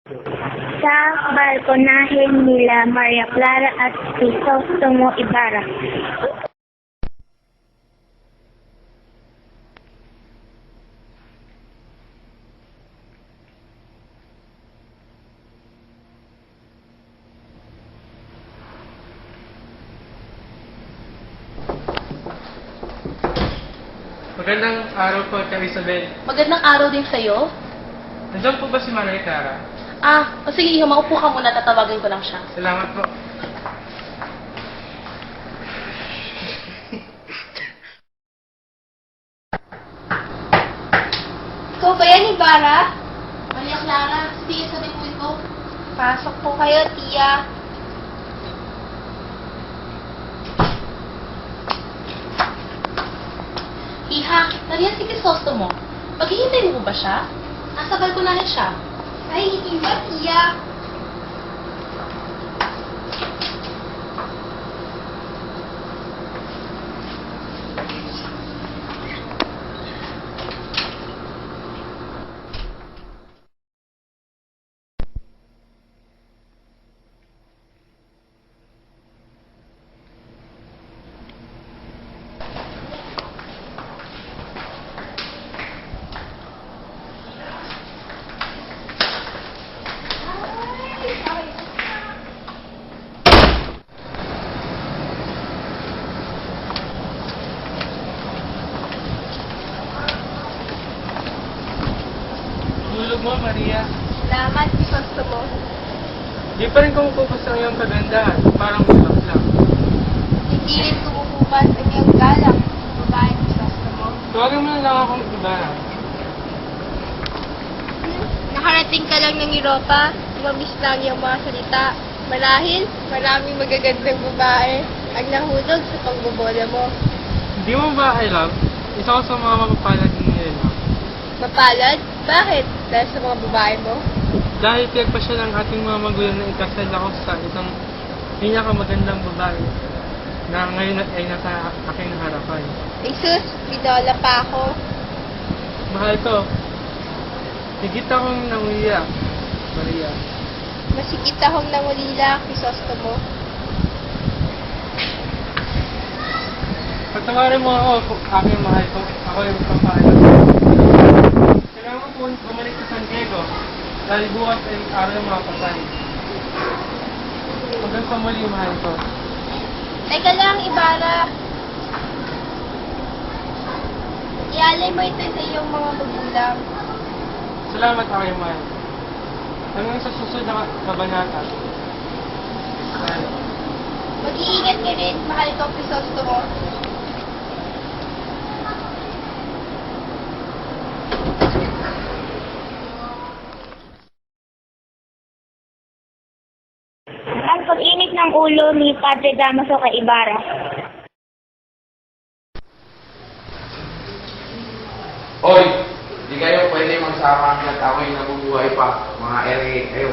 Sa balkonahin nila Maria Clara at Crisostomo Ibarra. Magandang araw po, Tia Isabel. Magandang araw din sa'yo. Nandiyan po ba si Maria Clara? O sige, Iho, maupo ka muna, tatawagin ko lang siya. Salamat po. Ikaw ba yan, Ibarra? Maria Clara, sige, sabi po ito. Pasok po kayo, Tia. Iha, nariyan si Crisostomo. Maghihintay mo ba siya? Nasa balkonahe siya. Ay, hindi ba, Tia? Tulog mo, Maria. Salamat, Crisostomo. Di pa rin kumukupas ang iyong kagandahan. Parang ulap lang. Hindi rin kumukupas ang iyong galak, babae, Crisostomo. Tuwagan mo na lang akong Ibarra. Nakarating ka lang ng Europa, umamis lang yung mga salita. Marahil, maraming magagandang babae ang nahulog sa pagbobola mo. Hindi mo ba alam? Isa ko sa mga mapapalad ngayon. Mapalad? Bakit? Dahil sa mga babae mo? Dahil pinagpa siya ng ating mga magulang na ikasal ako sa isang pinakamagandang babae na ngayon ay nasa aking harapan. Jesus, binola pa ako. Mahal ko, higit akong nanguya, Maria. Masikit akong nangulila, Crisostomo. Pagtawarin mo ako, aking mahal ko, ako ay magpapaalam. Kailangan mo po bumalik sa San Diego dahil bukas ay araw ng mga patay. Hanggang sa muli, mahal ko. Teka lang, Ibarra. Ialay mo ito sa iyong mga magulang. Salamat, aking mahal. Hanggang sa susunod na kabanata. Mahal. Mag-iingat ka rin, mahal ko, Crisostomo. Ang pag-init ng ulo ni Padre Damaso kay Ibarra. Hoy! Di kayo pwede magsama hanggat ako'y nabubuhay pa, mga ere kayo.